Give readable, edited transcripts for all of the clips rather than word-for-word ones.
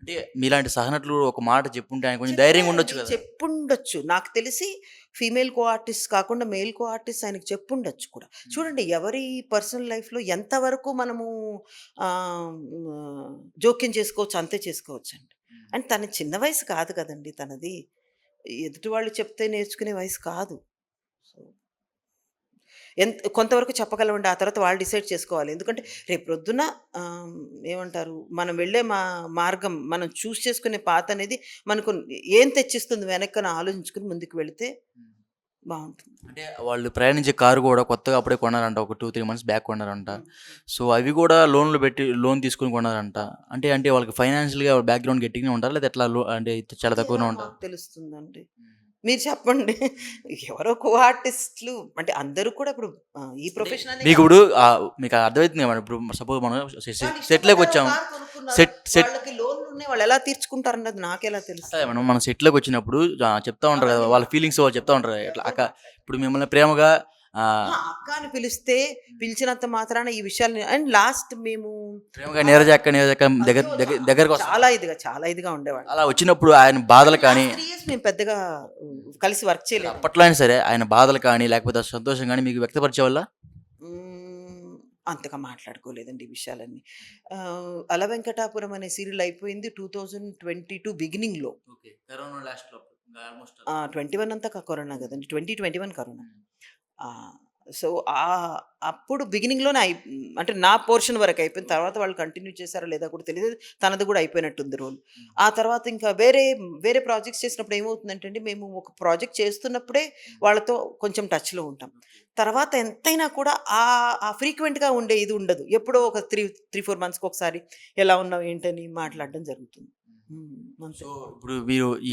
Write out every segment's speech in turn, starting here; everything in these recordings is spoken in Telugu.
అంటే మీలాంటి సహనటులు ఒక మాట చెప్పుంటే ఆయన కొంచెం ధైర్యంగా ఉండొచ్చు చెప్పారండి. కదా! చెప్పుండొచ్చు. నాకు తెలిసి ఫీమేల్ కో ఆర్టిస్ట్ కాకుండా మేల్ కో ఆర్టిస్ట్ ఆయనకి చెప్పుండొచ్చు కూడా. హ్మ్. చూడండి ఎవరి పర్సనల్ లైఫ్‌లో ఎంతవరకు మనము ఆహ్, హ్మ్, జోక్యం చేసుకోవచ్చు అంతే చేసుకోవచ్చండి. హ్మ్. అండ్ తన చిన్న వయసు కాదు కదండీ తనది. ఎదుటి వాళ్ళు చెప్తే నేర్చుకునే వయసు కాదు. సో, కొంతవరకు చెప్పగలమండి. ఆ తర్వాత వాళ్ళు డిసైడ్ చేసుకోవాలి. ఎందుకంటే రేపొద్దున ఆహ్, ఏమంటారు మనం వెళ్ళే మార్గం మనం చేసుకునే పాత్ అనేది మనకు ఏం తెచ్చిస్తుంది వెనక్కని ఆలోచించుకొని ముందుకు వెళితే హ్మ్. బావుంటుంది. అంటే వాళ్ళు ప్రయాణించే కారు గూడా కొత్తగా అప్పుడే కొన్నారంట. ఒక 2, 3 మంత్స్ బ్యాక్ కొన్నారంట. హ్మ్. హ్మ్. సో, అవి గూడా లోన్‌లు పెట్టి లోన్ తీసుకొని కొన్నారంట. అంటే వాళ్ళకి ఫైనాన్షియల్‌గా బ్యాక్‌గ్రౌండ్ గట్టిగానే ఉంటారా? లేదా ఎట్లా అంటే చాలా అది ఎలా తక్కువనే ఉంటదా? మాకు తెలుస్తుందండి? హ్మ్. మీరు చెప్పండి. హ్మ్. ఎవరో కో ఆర్టిస్ట్‌లు అంటే అందరూ కూడా ఇప్పుడు ఈ అంటే ప్రొఫెషన్ అనే కాదు. మీకిప్పుడు మీకు అర్థమైతుంది కదా! ఇప్పుడు సపోజ్ మనం వాళ్ళు ఇష్టపడ్డారు. ఒక సెట్‌లోకొచ్చాం. కారు కొనుక్కున్నారు. సెట్ సెట్ వాళ్ళకి లోన్‌లున్నాయి. వాళ్ళెలా తీర్చుకుంటారన్నది నాకెలా అట్లా తెలుస్తది? మనం సెట్‌లోకొచ్చినప్పుడు చెప్తా ఉంటారు కదా! అవన్నీ వాళ్ళ నాకు ఫీలింగ్స్ తెలీదు. వాళ్ళు చెప్తా ఉంటారు. ఇట్లా ఎవరు అక్క మాట్లాడరు. ఇప్పుడు మిమ్మల్ని ప్రేమగా ఆహ్, అహా! అక్క అని పిలిస్తే, హ్మ్. పిలిచినంత మాత్రాన ఈ విషయాల్ని అండ్ లాస్ట్ మేము ప్రేమగా ఆహ్, నీరజ అక్క దగ్గర అయ్యో! దగ్గరకొస్తారు. చాలా ఇదిగా ఉండేవాళ్ళం. అలా వచ్చినప్పుడు ఆయన బాధలు కానీ కానీ లాస్ట్ 3 ఇయర్స్ మేము పెద్దగా కలిసి వర్క్ సరే చేయలేదండి. అప్పట్లో అయినా సరే ఆయన బాధలు కానీ, లేకపోతే ఆ సంతోషం గాని మీకు వ్యక్తపరిచేవాళ్ళా? హ్మ్. అంతగా మాట్లాడుకోలేదండి ఈ విషయాలన్నీ. 'అల వెంకటాపురం' అనే సీరియల్ అయిపోయింది 2022 బిగినింగ్‌లో. ఓకే. కరోనా లాస్ట్‌లో ఆల్‌మోస్ట్. 21 అంతా కరోనా హ్మ్. గదండీ! 2021 కరోనా. హ్మ్. ఆ! సో, అప్పుడు బిగినింగ్‌లోనే అంటే నా పోర్షన్ వరకు అయిపోయింది. ఓకే. తర్వాత వాళ్ళు కంటిన్యూ చేసారో లేదో కూడా తెలీదు. తనది గూడా అయిపోయినట్టుంది రోల్. హ్మ్. ఆ తర్వాత ఇంకా వేరే ప్రాజెక్ట్స్ చేసినప్పుడు ఏమవుతుందంటే అండి, మేము ఒక ప్రాజెక్ట్ చేస్తున్నప్పుడే హ్మ్. వాళ్ళతో కొంచెం టచ్‌లో ఉంటాం. ఓకే. తర్వాత ఎంతైనా కూడా ఆ ఫ్రీక్వెంట్‌గా ఉండే ఇది ఉండదు. ఎప్పుడో ఒక 4 మంత్స్‌కొకసారి ఎలా ఉన్నావు ఏంటని హ్మ్. మాట్లాడడం జరుగుతుంది. హుహు. హ్మ్. అంతే. సో, ఇప్పుడు మీరు ఈ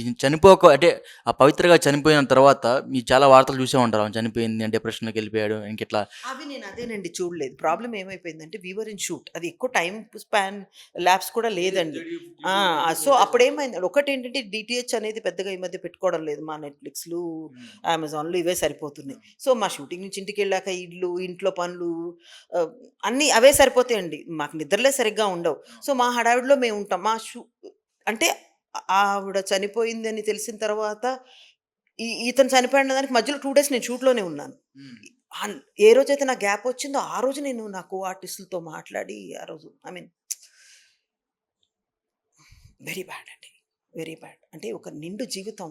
అంటే ఆ పవిత్రగా చనిపోయిన తర్వాత మీరు చాలా వార్తలు చూసే ఉంటారు. ఆమె చనిపోయింది, డిప్రెషన్‌లోకెళ్ళిపోయాడు ఇంకిట్లా. అవి నేను అదేనండి చూడలేదు. ప్రాబ్లమ్ ఏమైపోయిందంటే వి వర్ ఇన్ షూట్. అది ఎక్కువ టైమ్ స్పాన్ ల్యాప్స్ కూడా లేదు లేదండి. 3 ఆ! టు 3 సో, 4 డేస్ ఉంటది. అప్పుడేమైంది ఒకటేంటంటే డీటీహెచ్ అనేది పెద్దగా ఈ మధ్య పెట్టుకోవడం లేదు. మా నెట్‌ఫ్లిక్స్‌లు, హ్మ్. అమెజాన్‌లు ఇవే సరిపోతున్నాయి. అవును. సో, మా షూటింగ్ నుంచి ఇంటికెళ్ళాక ఇల్లు, ఇంట్లో పనులు ఆహ్, అన్నీ అవే సరిపోతాయండి. మాకు నిద్రలే సరిగ్గా ఉండవు. అవును. సో, మా హడావిడిలో మేముంటాం. అంటే ఆవిడ చనిపోయిందని తెలిసిన తర్వాత ఇతను చనిపోయిన దానికి మధ్యలో 2 డేస్ నేను షూట్‌లోనే ఉన్నాను. హ్మ్. అన్ ఏ రోజైతే నాకు గ్యాప్ వచ్చిందో, ఆ రోజు నేను నా కో ఆర్టిస్ట్‌లతో మాట్లాడి ఆ రోజు ఐ మీన్ వెరీ బ్యాడ్ అండి. Very bad. అంటే ఒక నిండు జీవితం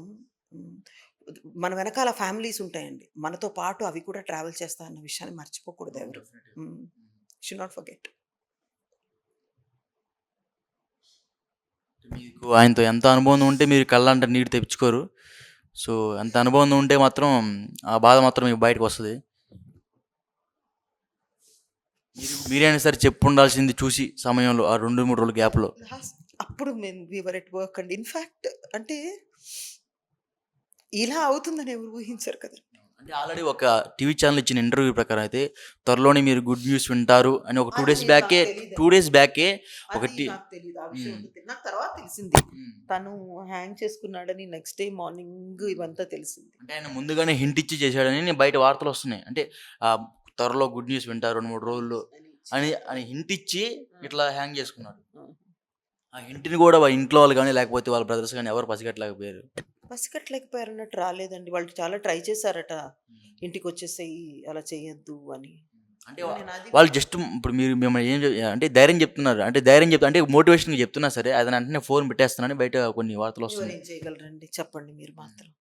హ్మ్. మన వెనకాల ఫ్యామిలీస్ ఉంటాయండి. మనతో పాటు అవి కూడా ట్రావెల్ చేస్తాయన్న విషయాన్ని మర్చిపోకూడదు అవును. ఎవరు. డెఫినెట్‌గా. హ్మ్. హ్మ్. Should not forget. మీకు ఆయనతో ఎంత అనుబంధం ఉంటే మీరు కళ్ళంట నీరు తెప్పించుకోరు. సో, అంత అనుబంధం ఉంటే మాత్రం ఆ బాధ మాత్రం మీకు బయటకొస్తది. మీరైనా సరే చెప్పుండాల్సింది చూసి సమయంలో ఆ 2, 3 రోజుల గ్యాప్‌లో. లాస్ట్ అప్పుడు మేము వి వర్ ఎట్ వర్క్ అండి. ఇన్‌ఫాక్ట్ అంటే ఇలా అవుతుందని ఎవరు ఊహించరు కదండీ! అంటే ఆల్రెడీ ఒక టీవీ ఛానెల్ ఇచ్చిన ఇంటర్వ్యూ ప్రకారం అయితే త్వరలోనే మీరు గుడ్ న్యూస్ వింటారు అని ఒక 2 అది డేస్ నేను నాకు బ్యాకే 2 తెలీదండి. డేస్ బ్యాకే అది ఒకటి నాకు తెలీదు. ఆ విషయం హ్మ్. అంతా నాకు తర్వాత తెలిసింది. హ్మ్. తను హ్యాంగ్ చేసుకున్నాడని నెక్స్ట్ డే మార్నింగ్ హ్మ్. ఇవంతా తెలిసింది. అంటే ఆయన ముందుగానే హింట్ ఇచ్చి చేశాడని బయట వార్తలొస్తున్నాయి. అంటే త్వరలో గుడ్ న్యూస్ వింటారు 2, 3 రోజుల్లో అని అని హింట్ ఇచ్చి ఆ! ఇట్లా హ్యాంగ్ చేసుకున్నాడు. ఆ! ఆ హింట్‌ని గూడా వాళ్ళ ఇంట్లో వాళ్ళు గాని, లేకపోతే వాళ్ళ బ్రదర్స్ గాని ఎవరు పసిగట్టలేకపోయారు. పసిగట్టలేకపోయారన్నట్టు రాలేదండి. వాళ్ళు చాలా ట్రై చేశారట. హ్మ్. ఇంటికొచ్చేసేయి అలా చేయొద్దు అని. అంటే నేను అది వాళ్ళు జస్ట్ ఇప్పుడు మీరు మిమ్మల్ని ఏం అంటే ధైర్యం చెప్తున్నారు. అంటే మోటివేషన్‌గా చెప్తున్నా సరే, అది వెంటనే ఫోన్ పెట్టేస్తున్నానని బయట కొన్ని వార్తలొస్తున్నాయి. ఎవరేం చేయగలరండి చెప్పండి మీరు హ్మ్. మాత్రం.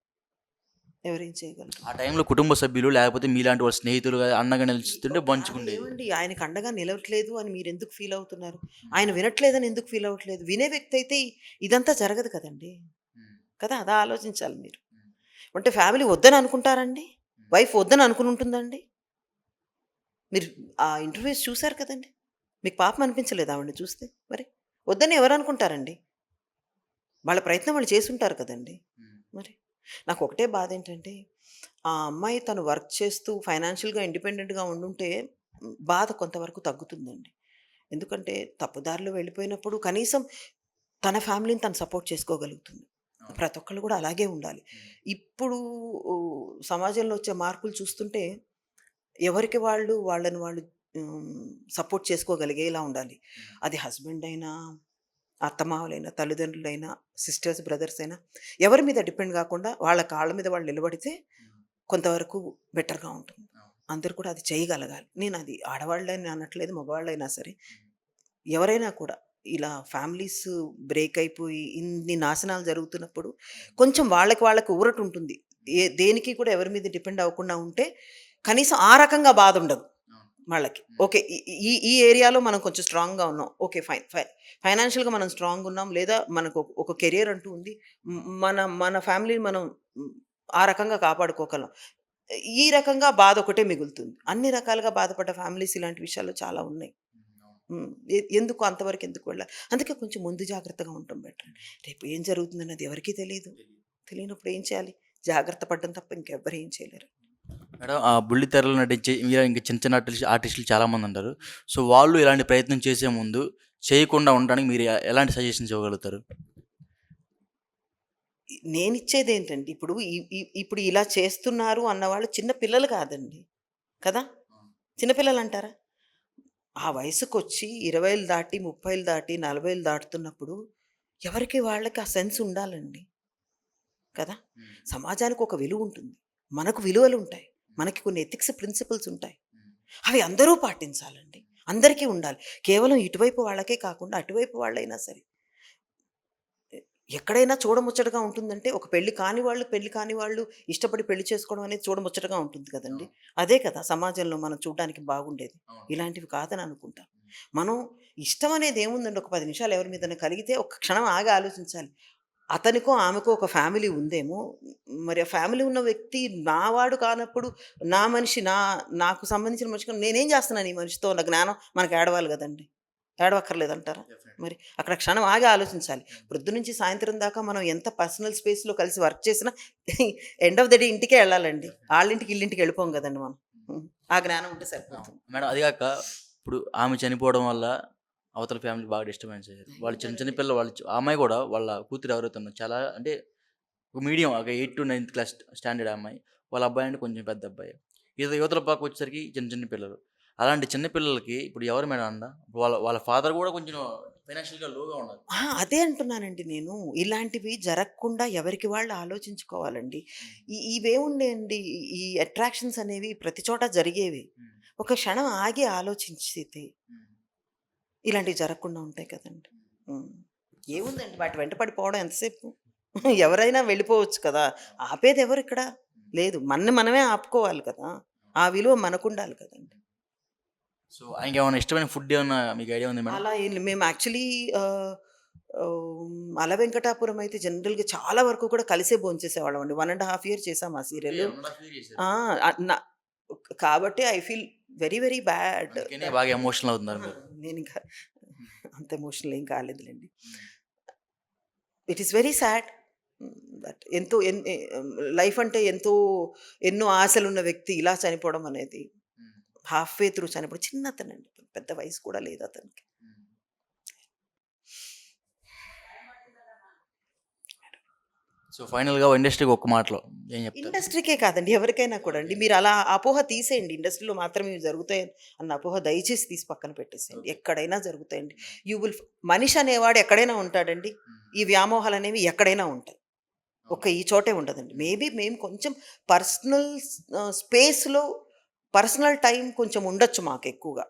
ఎవరేం చేయగలరు? ఆ టైంలో కుటుంబ సభ్యులు లేకపోతే మీలాంటి వాళ్ళ స్నేహితులు అండగా నిలుస్తుంటే అది మంచిగుండేది. ఏవండి ఆయనకి అండగా నిలవట్లేదు అని మీరెందుకు ఫీల్ అవుతున్నారు? హ్మ్. ఆయన వినట్లేదని ఎందుకు ఫీల్ అవ్వట్లేదు? వినే వ్యక్తి అయితే ఇదంతా జరగదు కదండీ! హ్మ్. కదా! అదా ఆలోచించాలి మీరు. హ్మ్. అంటే ఫ్యామిలీ వద్దని అనుకుంటారండి? హ్మ్. వైఫ్ వద్దని అనుకుని ఉంటుందండి? మీరు ఆ ఇంటర్వ్యూస్ చూసారు కదండీ! మీకు పాపం అనిపించలేదా ఆవిడని చూస్తే మరి? వద్దని ఎవరు అనుకుంటారండి? వాళ్ళ ప్రయత్నం వాళ్ళు చేసుంటారు కదండీ! హ్మ్. మరి. నాకొకటే బాధేంటంటే, ఆ అమ్మాయి తను వర్క్ చేస్తూ ఫైనాన్షియల్‌గా ఇండిపెండెంట్‌గా ఉండుంటే బాధ కొంతవరకు తగ్గుతుందండి. ఎందుకంటే తప్పుదారిలో వెళ్ళిపోయినప్పుడు కనీసం తన ఫ్యామిలీని తను సపోర్ట్ చేసుకోగలుగుతుంది. అవును. ప్రతి ఒక్కళ్ళు కూడా అలాగే ఉండాలి. హ్మ్. ఇప్పుడు సమాజంలో వచ్చే మార్పులు చూస్తుంటే ఎవరికి వాళ్ళు వాళ్ళని వాళ్ళు సపోర్ట్ చేసుకోగలిగేలా ఉండాలి. హ్మ్. అది హస్బెండ్ అయినా, అత్తమామలైనా, తల్లిదండ్రులైనా, సిస్టర్స్, బ్రదర్స్ అయినా ఎవరి మీద డిపెండ్ గాకుండా వాళ్ళ కాళ్ళ మీద వాళ్ళు నిలబడితే కొంతవరకు బెటర్‌గా ఉంటుంది. అందరూ కూడా అది చేయగలగాలి. నేనది ఆడవాళ్ళని అనట్లేదు, మగవాళ్ళైనా సరే. ఎవరైనా కూడా ఇలా ఫ్యామిలీస్ బ్రేక్ అయిపోయి ఇన్ని నాశనాలు జరుగుతున్నప్పుడు కొంచెం వాళ్ళకి ఊరటుంటుంది. దేనికి కూడా ఎవరి మీద డిపెండ్ అవ్వకుండా ఉంటే కనీసం ఆ రకంగా బాధుండదు వాళ్ళకి. ఓకే. ఈ ఈ ఈ ఏరియాలో మనం కొంచెం స్ట్రాంగ్‌గా ఉన్నాం. ఓకే. ఫైన్. ఫైనాన్షియల్‌గా మనం స్ట్రాంగ్ ఉన్నాం. లేదా మనకు ఒక కెరియర్ అంటూ ఉంది. మన మన ఫ్యామిలీని మనం హ్మ్, ఆ రకంగా కాపాడుకోగలం. ఈ రకంగా బాధ ఒకటే మిగులుతుంది. అన్ని రకాలుగా బాధపడ్డ ఫ్యామిలీస్ ఇలాంటి విషయాల్లో చాలా ఉన్నాయి. హ్మ్. ఎందుకు అంతవరకు ఎందుకు వెళ్ళాలి? అందుకే కొంచెం ముందు జాగ్రత్తగా ఉండటం బెటర్. రేపు ఏం జరుగుతుందన్నది ఎవరికీ తెలీదు. తెలియనప్పుడు ఏం చేయాలి? జాగ్రత్త పడడం తప్ప ఇంకెవ్వరు ఏం చేయలేరు. మేడం బుల్లితెరలో నటించే ఇలా ఇంకా చిన్న చిన్న ఆర్టిస్టులు చాలామంది ఉంటారు. సో, వాళ్ళు ఇలాంటి ప్రయత్నం చేసే ముందు చేయకుండా ఉండడానికి మీరు ఎలాంటి సజెషన్స్ ఇవ్వగలుగుతారు? నేనిచ్చేదేంటంటే ఇప్పుడు ఇప్పుడు ఇలా చేస్తున్నారు అన్నవాళ్ళు చిన్న పిల్లలు కాదండి. కదా! చిన్న పిల్లలంటారా? ఆ వయసుకొచ్చి 20లు దాటి, 30లు దాటి, 40లు దాటుతున్నప్పుడు ఎవరికి వాళ్ళకి ఆ సెన్స్ ఉండాలండి. కదా! హ్మ్. సమాజానికి ఒక విలువుంటుంది. మనకు విలువలుంటాయి. మనకి కొన్ని ఎథిక్స్, ప్రిన్సిపల్స్ ఉంటాయి. హ్మ్. అవి అందరూ పాటించాలండి. అందరికీ ఉండాలి. కేవలం ఇటువైపు వాళ్ళకే కాకుండా అటువైపు వాళ్ళైనా సరే. ఎ ఎక్కడైనా చూడముచ్చటగా ఉంటుందంటే ఒక పెళ్లి కాని వాళ్ళు ఇష్టపడి పెళ్లి చేసుకోవడం అనేది చూడముచ్చటగా ఉంటుంది కదండీ! అవును. అదే కదా సమాజంలో మనం చూడడానికి బాగుండేది. అవును. ఇలాంటివి కాదని అనుకుంటా. హ్మ్. మనం ఇష్టం అనేది ఏముందండి ఒక 10 నిమిషాలు ఎవరి మీదైనా కలిగితే ఒక్క క్షణం ఆగి ఆలోచించాలి. అతనికో, ఆమెకో ఒక ఫ్యామిలీ ఉందేమో, మరి ఆ ఫ్యామిలీ ఉన్న వ్యక్తి నా వాడు కానప్పుడు, నా మనిషి నాకు సంబంధించిన మనిషి నేనేం చేస్తున్నాను ఈ మనిషితో అన్న జ్ఞానం మనకు ఏడవాలి గదండీ! ఏడవక్కర్లేదంటారా? డెఫినెట్‌లీ. మరి అక్కడ క్షణం ఆగి ఆలోచించాలి. పొద్దున్నుంచి సాయంత్రం దాకా మనం ఎంత పర్సనల్ స్పేస్‌లో కలిసి వర్క్ చేసినా ఎండ్ ఆఫ్ ద డే ఇంటికే ఎళ్ళాలండి. డెఫినెట్‌లీ. ఆళ్ళింటికి, ఈళ్ళింటికి ఎళ్ళిపోం గదండీ మనం. హ్మ్. హ్మ్. ఆ జ్ఞానం ఉంటే అవును. సరిపోతుంది. మేడం అది గాక ఇప్పుడు ఆమె చనిపోవడం వల్ల అవతల ఫ్యామిలీ బాగా డిస్టర్బెన్స్ అయ్యారు. వాళ్ళు చిన్న చిన్న అయ్యుంటారండి. పిల్లలు వాళ్ళు ఆ అమ్మాయి గూడా వాళ్ళ కూతురు ఎవరైతే ఉందో చాలా అంటే ఒక మీడియం ఒక 8-9థ్ క్లాస్ స్టాండర్డ్ అమ్మాయి. వాళ్ళ అబ్బాయి అంటే కొంచెం పెద్ద అబ్బాయి. యువతల పక్క వచ్చేసరికి చిన్న చిన్న పిల్లలు. అలాంటి చిన్న పిల్లలకి ఇప్పుడు ఎవరు మేడం అండ? వాళ్ళ వాళ్ళ ఫాదర్ గూడా కొంచెం ఫైనాన్షియల్‌గా లోగా ఉన్నారు. అదే అంటున్నానండి నేను. ఇలాంటివి జరగకుండా ఎవరికి వాళ్ళు ఆలోచించుకోవాలండి. హ్మ్. ఇవేముండేయండి ఈ అట్రాక్షన్స్ అనేవి ప్రతి చోట జరిగేవి. హ్మ్. ఒక క్షణం ఆగి ఆలోచించితే హ్మ్. ఇలాంటివి జరగకుండా ఉంటాయి కదండీ. హ్మ్. హ్మ్. సో ఏముందండి వాటి వెంట పడిపోవడం ఎంతసేపు? ఎవరైనా వెళ్ళిపోవచ్చు కదా! ఆపేదెవరిక్కడ? హ్మ్. లేదు. మనని మనమే ఆపుకోవాలి కదా! ఆ విలువ మనకుండాలి కదండీ. సో ఆయనకేమన్నా ఇష్టమైన ఫుడ్ ఏమన్నా మీకు ఐడియా ఉందా మేడం? అలా ఏం లే మేము యాక్చువల్లీ అల వెంకటాపురం అయితే జనరల్‌గా చాలా వరకు కూడా కలిసే భోంచేసేవాళ్ళమండి. 1 ½ ఇయర్ చేసాం ఆ ఓకే. సీరియల్. 1 ½ ఇయర్ చేశారు. ఆ! ఆహ్, న కాబట్టి I feel very very bad అందుకనే దట్ బాగా ఎమోషనల్ అవుతున్నారు అహా! మీరు. నేనింకా హ్మ్. అంత ఎమోషనల్ ఏం కాలేదులెండి. హ్మ్. It is very sad. That ఎంతో ఎన్ ఎ లైఫ్ అంటే ఎన్నో ఆశలున్న వ్యక్తి ఇలా చనిపోవడం అనేది హ్మ్. హాఫ్ వే త్రూ చనిపోవడం చిన్నతనండి. పెద్ద వయసు కూడా లేదు అతనికి. హ్మ్. సో ఫైనల్‌గా ఇండస్ట్రీకి ఒక్క మాటలో ఏం చెప్తారు? ఇండస్ట్రీకే కాదండి. ఎవరికైనా కూడా అండి. ఓకే. మీరు అలా అపోహ తీసేయండి. ఇండస్ట్రీలో మాత్రమే ఇవి జరుగుతాయి అన్న అపోహ దయచేసి తీసి పక్కన పెట్టేసేయండి. ఓకే. ఎక్కడైనా జరుగుతాయండి. హ్మ్. యూ విల్ మనిషి అనేవాడు ఎక్కడైనా ఉంటాడండి. హ్మ్. ఈ వ్యామోహాలనేవి ఎక్కడైనా ఉంటాయి. అవును. ఒక్క ఈ చోటే ఉండదండి. హ్మ్. మేబీ మేము కొంచెం పర్సనల్ స్పేస్‌లో పర్సనల్ టైమ్ కొంచెం ఉండొచ్చు మాకెక్కువగా.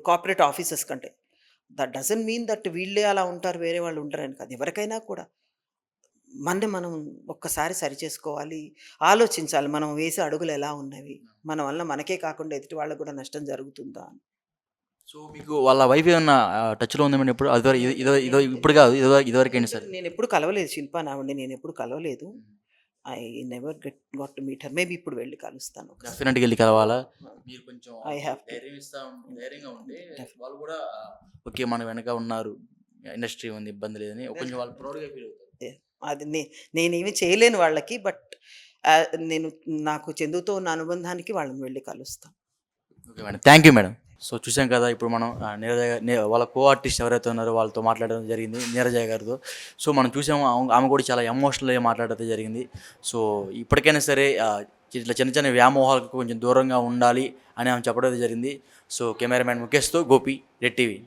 కార్పొరేట్ ఆఫీసెస్ కంటే. దట్ డజంట్ మీన్ దట్ వీళ్ళే అలా ఉంటారు. వేరే వాళ్ళు ఉండరని కాదు. ఎవరికైనా కూడా మనని మనం ఒక్కసారి సరిచేసుకోవాలి. ఆలోచించాలి. మనం వేసే అడుగులు ఎలా ఉన్నవి? హ్మ్. మన వల్ల మనకే కాకుండా ఎదుటి వాళ్ళకి కూడా నష్టం జరుగుతుందా అని. సో మీకు వాళ్ళ వైఫ్ ఏమన్నా టచ్‌లో ఉందా మేడం ఇప్పుడు? అదివర ఇదో ఇదో ఇదో ఇప్పుడు నేను కాదు. ఇదివరకైనా సరే. నేనెప్పుడు కలవలేదు శిల్పాని ఆవిడని నేనెప్పుడు కలవలేదు. హ్మ్. I never got to meet her. Maybe ఇప్పుడు వెళ్లి కలుస్తాను ఒకసారి. డెఫినెట్‌గా ఎళ్లి కలవాలా? మీరు కొంచెం ఐ వాళ్ళకి హావ్ టు. ధైర్యం ధైర్యంగా ఉంటే డెఫ్ వాళ్ళు కూడా ఓకే. మన వెనక ఉన్నారు. ఇండస్ట్రీ ఉంది. ఇబ్బంది లేదని కొంచెం వాళ్ళు ప్రౌడ్‌గా ఫీల్ అవుతారు. యాహ్! అది నేనేమి చేయలేను వాళ్ళకి. బట్ నేను నాకు చందుతో ఉన్న అనుబంధానికి వాళ్ళని వెళ్లి కలుస్తాను. Okay madam. Thank you madam. So చూసాం కదా! ఇప్పుడు మనం నీరజ వాళ్ళ కో ఆర్టిస్ట్ ఎవరైతే ఉన్నారో వాళ్ళతో మాట్లాడడం జరిగింది. నీరజ గారితో. సో మనం చూసాము ఆమె కూడా చాలా ఎమోషనల్‌గా మాట్లాడడం జరిగింది. సో ఇప్పటికైనా సరే ఇట్లా చిన్న చిన్న వ్యామోహాలకు కొంచెం దూరంగా ఉండాలి అని ఆమె చెప్పడం జరిగింది. సో కెమెరామెన్ ముఖేష్‌తో గోపి, రెడ్ టీవీ.